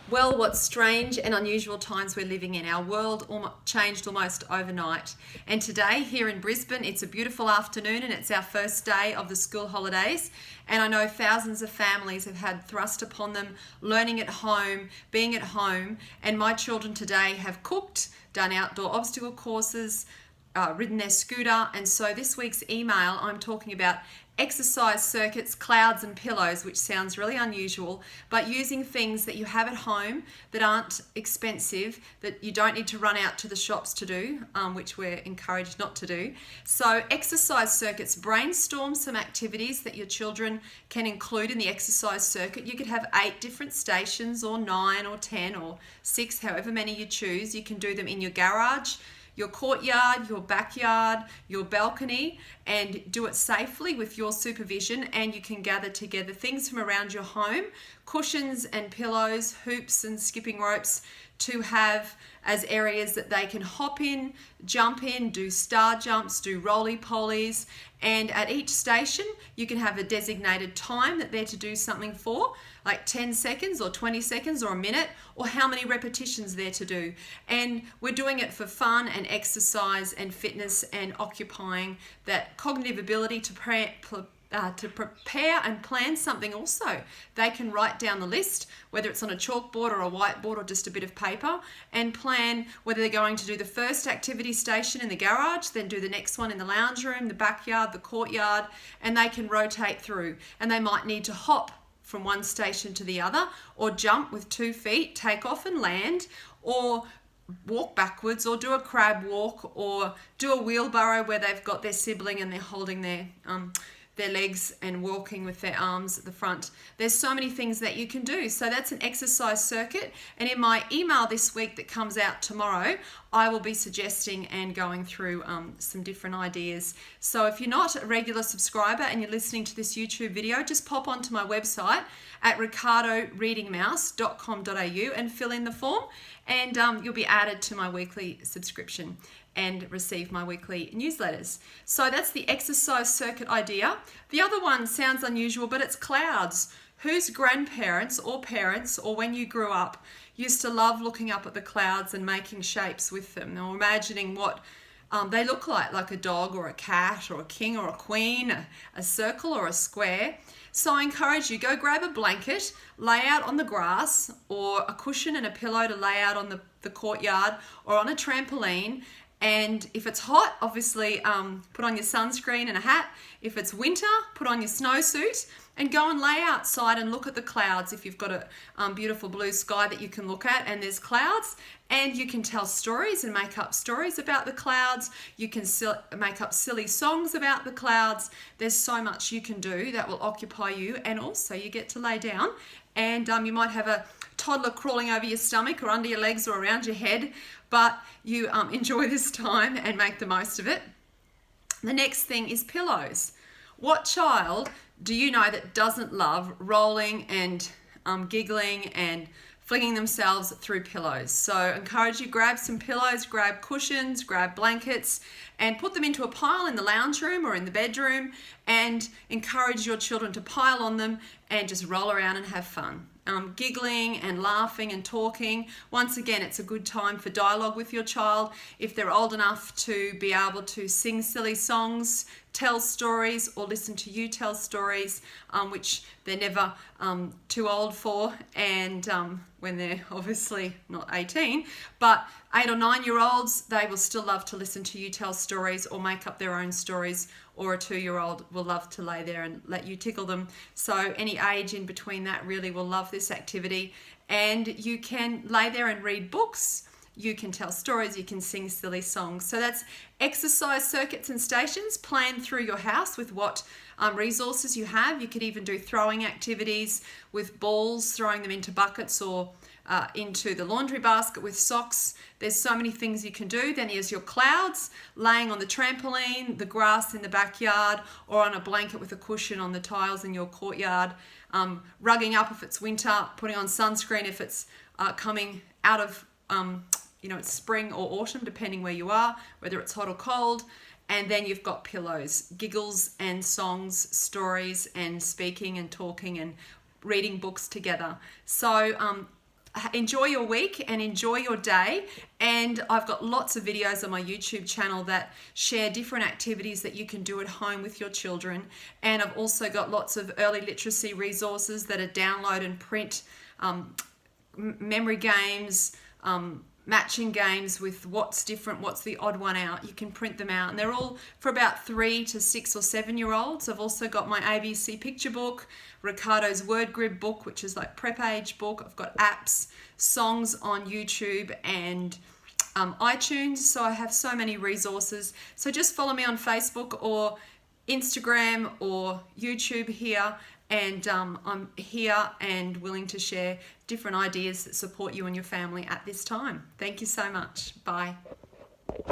Well, what strange and unusual times we're living in. Our world changed almost overnight. And today, here in Brisbane, it's a beautiful afternoon and it's our first day of the school holidays. And I know thousands of families have had thrust upon them learning at home, being at home. And my children today have cooked, done outdoor obstacle courses, ridden their scooter. And so this week's email, I'm talking about exercise circuits, clouds and pillows, which sounds really unusual, but using things that you have at home that aren't expensive, that you don't need to run out to the shops to do, which we're encouraged not to do. So exercise circuits, brainstorm some activities that your children can include in the exercise circuit. You could have 8 different stations or 9 or 10 or 6, however many you choose. You can do them in your garage, your courtyard, your backyard, your balcony, and do it safely with your supervision. And you can gather together things from around your home, cushions and pillows, hoops and skipping ropes, to have as areas that they can hop in, jump in, do star jumps, do roly-polies. And at each station, you can have a designated time that they're to do something for, like 10 seconds or 20 seconds or a minute, or how many repetitions they're to do. And we're doing it for fun and exercise and fitness and occupying that cognitive ability to prepare and plan something also. They can write down the list, whether it's on a chalkboard or a whiteboard or just a bit of paper, and plan whether they're going to do the first activity station in the garage, then do the next one in the lounge room, the backyard, the courtyard, and they can rotate through. And they might need to hop from one station to the other, or jump with 2 feet, take off and land, or walk backwards, or do a crab walk, or do a wheelbarrow where they've got their sibling and they're holding their legs and walking with their arms at the front. There's so many things that you can do. So that's an exercise circuit. And in my email this week that comes out tomorrow, I will be suggesting and going through some different ideas. So if you're not a regular subscriber and you're listening to this YouTube video, just pop onto my website at ricardoreadingmouse.com.au and fill in the form, and you'll be added to my weekly subscription and receive my weekly newsletters. So that's the exercise circuit idea. The other one sounds unusual, but it's clouds. Whose grandparents or parents, or when you grew up, used to love looking up at the clouds and making shapes with them, or imagining what they look like a dog or a cat or a king or a queen, a circle or a square. So I encourage you, go grab a blanket, lay out on the grass, or a cushion and a pillow to lay out on the courtyard or on a trampoline. And if it's hot, obviously put on your sunscreen and a hat. If it's winter, put on your snowsuit and go and lay outside and look at the clouds. If you've got a beautiful blue sky that you can look at and there's clouds, and you can tell stories and make up stories about the clouds. You can make up silly songs about the clouds. There's so much you can do that will occupy you, and also you get to lay down, and you might have a toddler crawling over your stomach or under your legs or around your head, but you enjoy this time and make the most of it. The next thing is pillows. What child do you know that doesn't love rolling and giggling and flinging themselves through pillows? So I encourage you, grab some pillows, grab cushions, grab blankets, and put them into a pile in the lounge room or in the bedroom, and encourage your children to pile on them and just roll around and have fun. Giggling and laughing and talking. Once again, it's a good time for dialogue with your child. If they're old enough to be able to sing silly songs, tell stories, or listen to you tell stories, which they're never too old for, and when they're obviously not 18, but 8 or 9-year-olds, they will still love to listen to you tell stories or make up their own stories, or a 2-year-old will love to lay there and let you tickle them. So any age in between that really will love this activity. And you can lay there and read books, you can tell stories, you can sing silly songs. So that's exercise circuits and stations planned through your house with what resources you have. You could even do throwing activities with balls, throwing them into buckets or into the laundry basket with socks. There's so many things you can do. Then there's your clouds, laying on the trampoline, the grass in the backyard, or on a blanket with a cushion on the tiles in your courtyard. Rugging up if it's winter, putting on sunscreen if it's coming out of it's spring or autumn, depending where you are, whether it's hot or cold. And then you've got pillows, giggles and songs, stories and speaking and talking and reading books together. So enjoy your week and enjoy your day. And I've got lots of videos on my YouTube channel that share different activities that you can do at home with your children. And I've also got lots of early literacy resources that are download and print, memory games, matching games with what's different, what's the odd one out. You can print them out, and they're all for about 3 to 6 or 7-year-olds. I've also got my ABC picture book, Ricardo's word grid book, which is like prep age book. I've got apps, songs on YouTube and iTunes. So I have so many resources. So just follow me on Facebook or Instagram or YouTube here, and I'm here and willing to share different ideas that support you and your family at this time. Thank you so much. Bye.